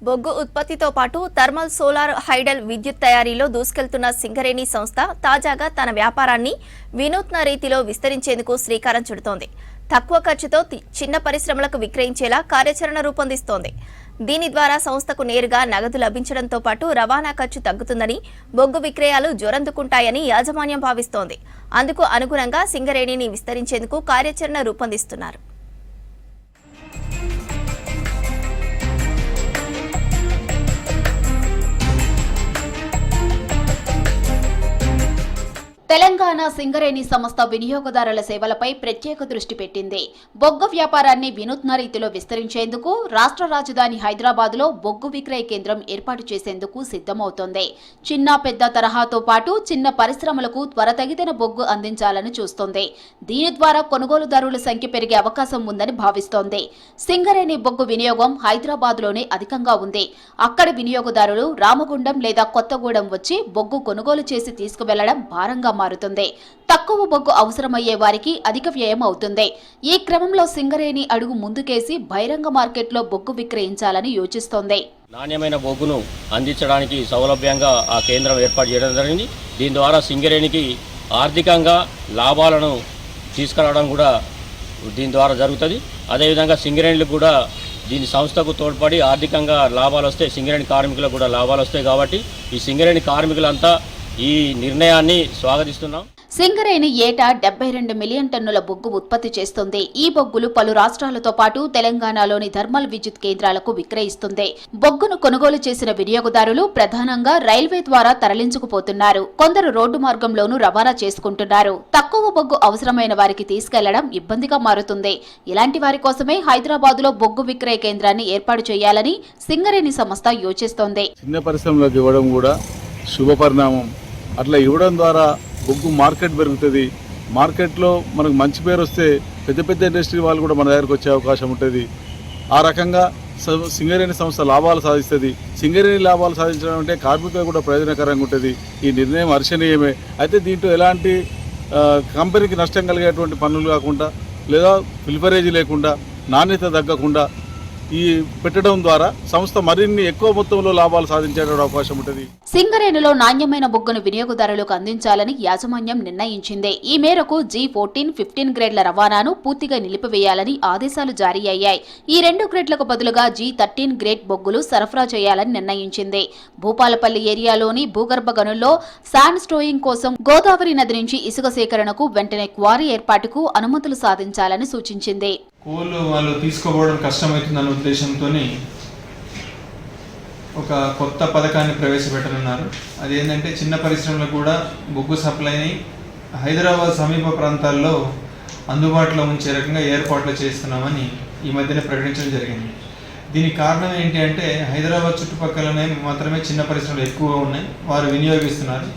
బొగ్గు ఉత్పత్తితో పాటు థర్మల్ సోలార్ హైడల్ విద్యుత్ తయారీలో దూసుకెళ్తున్న సింగరేణి సంస్థ తాజాగా తన వ్యాపారాన్ని వినూత్న రీతిలో విస్తరించేందుకు శ్రీకారం చుడుతోంది. తక్కువ ఖర్చుతో చిన్న పరిశ్రమలకు విక్రయించేలా కార్యాచరణ రూపొందిస్తోంది. దీని ద్వారా సంస్థకు నేరుగా నగదు లభించడంతో పాటు రవాణా ఖర్చు తగ్గుతుందని, బొగ్గు విక్రయాలు జోరందుకుంటాయని యాజమాన్యం భావిస్తోంది. అందుకు అనుగుణంగా సింగరేణిని విస్తరించేందుకు కార్యాచరణ రూపొందిస్తున్నారు. తెలంగాణ సింగరేణి సంస్థ వినియోగదారుల సేవలపై ప్రత్యేక దృష్టి పెట్టింది. బొగ్గు వ్యాపారాన్ని వినూత్న రీతిలో విస్తరించేందుకు రాష్ట్ర రాజధాని హైదరాబాద్లో బొగ్గు విక్రయ కేంద్రం ఏర్పాటు చేసేందుకు సిద్ధమవుతోంది. చిన్న పెద్ద తరహాతో పాటు చిన్న పరిశ్రమలకు త్వరతగిన బొగ్గు అందించాలని చూస్తోంది. దీని ద్వారా కొనుగోలుదారుల సంఖ్య పెరిగే అవకాశం ఉందని భావిస్తోంది. సింగరేణి బొగ్గు వినియోగం హైదరాబాద్లోనే అధికంగా ఉంది. అక్కడి వినియోగదారులు రామగుండం లేదా కొత్తగూడెం వచ్చి బొగ్గు కొనుగోలు చేసి తీసుకువెళ్లడం భారంగా మారుతుంది. తక్కువ బొగ్గు అవసరమయ్యే వారికి అధిక వ్యయం అవుతుంది. ఈ క్రమంలో సింగరేణి అడుగు ముందుకేసి బహిరంగ మార్కెట్లో బొగ్గు విక్రయించాలని యోచిస్తోంది. నాణ్యమైన బొగ్గును అందించడానికి సౌలభ్యంగా ఆ కేంద్రం ఏర్పాటు చేయడం జరిగింది. దీని ద్వారా సింగరేణికి ఆర్థికంగా లాభాలను తీసుకురావడం కూడా దీని ద్వారా జరుగుతుంది. అదేవిధంగా సింగరేణిలకు కూడా దీని సంస్థకు తోడ్పడి ఆర్థికంగా లాభాలు వస్తాయి. సింగరేణి కార్మికులకు కూడా లాభాలు వస్తాయి. కాబట్టి ఈ సింగరేణి కార్మికులంతా ఈ నిర్ణయాన్ని స్వాగతిస్తున్నాం. సింగరేణి ఏటా 72 మిలియన్ టన్నుల బొగ్గు ఉత్పత్తి చేస్తుంది. ఈ బొగ్గులు పలు రాష్ట్రాలతో పాటు తెలంగాణలోని థర్మల్ విద్యుత్ కేంద్రాలకు విక్రయిస్తుంది. బొగ్గును కొనుగోలు చేసిన వినియోగదారులు ప్రధానంగా రైల్వే ద్వారా తరలించుకుపోతున్నారు. కొందరు రోడ్డు మార్గంలోనూ రవాణా చేసుకుంటున్నారు. తక్కువ బొగ్గు అవసరమైన వారికి తీసుకెళ్లడం ఇబ్బందిగా మారుతుంది. ఇలాంటి వారి కోసమే హైదరాబాద్లో బొగ్గు విక్రయ కేంద్రాన్ని ఏర్పాటు చేయాలని సింగరేణి సంస్థ యోచిస్తోంది. చిన్న పరిశ్రమలకు ఇవ్వడం కూడా శుభ పరిణామం. అట్లా ఇవ్వడం ద్వారా బొగ్గు మార్కెట్ పెరుగుతుంది. మార్కెట్లో మనకు మంచి పేరు వస్తే పెద్ద పెద్ద ఇండస్ట్రీ వాళ్ళు కూడా మన దగ్గరకు వచ్చే అవకాశం ఉంటుంది. ఆ రకంగా సింగరేణి సంస్థ లాభాలు సాధిస్తుంది. సింగరేణి లాభాలు సాధించడం అంటే కార్మికులకు కూడా ప్రయోజనకరంగా ఉంటుంది. ఈ నిర్ణయం హర్షణీయమే. అయితే దీంట్లో ఎలాంటి కంపెనీకి నష్టం కలిగేటువంటి పనులు కాకుండా లేదా ఫిల్పరేజీ లేకుండా నాణ్యత తగ్గకుండా ఈ పెట్టడం ద్వారా సంస్థ మరిన్ని ఎక్కువ మొత్తంలో లాభాలు సాధించే అవకాశం ఉంటుంది. సింగరేణిలో నాణ్యమైన బొగ్గును వినియోగదారులకు అందించాలని యాజమాన్యం నిర్ణయించింది. ఈ మేరకు G14, 15 గ్రేడ్ల రవాణాను పూర్తిగా నిలిపివేయాలని ఆదేశాలు జారీ అయ్యాయి. ఈ 2 గ్రేడ్లకు బదులుగా G13 గ్రేడ్ బొగ్గులు సరఫరా చేయాలని నిర్ణయించింది. భూపాలపల్లి ఏరియాలోని భూగర్భ గనుల్లో శాండ్ స్టోయింగ్ కోసం గోదావరి నది నుంచి ఇసుక సేకరణకు వెంటనే క్వారీ ఏర్పాటుకు అనుమతులు సాధించాలని సూచించింది. కోళ్ళు వాళ్ళు తీసుకోవడం కష్టమవుతుందన్న ఉద్దేశంతో ఒక కొత్త పథకాన్ని ప్రవేశపెట్టనున్నారు. అదేంటంటే చిన్న పరిశ్రమలకు కూడా బొగ్గు సప్లైని హైదరాబాద్ సమీప ప్రాంతాల్లో అందుబాటులో ఉంచే రకంగా ఏర్పాట్లు చేస్తున్నామని ఈ మధ్యన ప్రకటించడం జరిగింది. దీనికి కారణం ఏంటి అంటే హైదరాబాద్ చుట్టుపక్కలనే మాత్రమే చిన్న పరిశ్రమలు ఎక్కువగా ఉన్నాయి. వారు వినియోగిస్తున్నారు.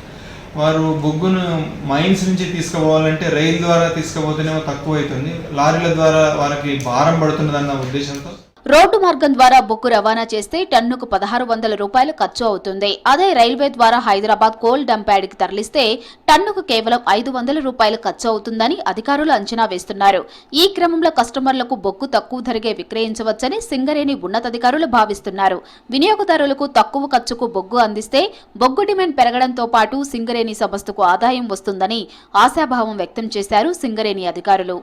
వారు బొగ్గును మైన్స్ నుంచి తీసుకుపోవాలంటే రైలు ద్వారా తీసుకుపోతేనేమో తక్కువ అవుతుంది. లారీల ద్వారా వారికి భారం పడుతున్నదన్న ఉద్దేశంతో రోడ్డు మార్గం ద్వారా బొగ్గు రవాణా చేస్తే టన్నుకు 1600 రూపాయలు ఖర్చు అవుతుంది. అదే రైల్వే ద్వారా హైదరాబాద్ కోల్ డంప్యార్డ్కి తరలిస్తే టన్నుకు కేవలం 500 రూపాయలు ఖర్చు అవుతుందని అధికారులు అంచనా వేస్తున్నారు. ఈ క్రమంలో కస్టమర్లకు బొగ్గు తక్కువ ధరకే విక్రయించవచ్చని సింగరేణి ఉన్నతాధికారులు భావిస్తున్నారు. వినియోగదారులకు తక్కువ ఖర్చుకు బొగ్గు అందిస్తే బొగ్గు డిమాండ్ పెరగడంతో పాటు సింగరేణి సంస్థకు ఆదాయం వస్తుందని ఆశాభావం వ్యక్తం చేశారు సింగరేణి అధికారులు.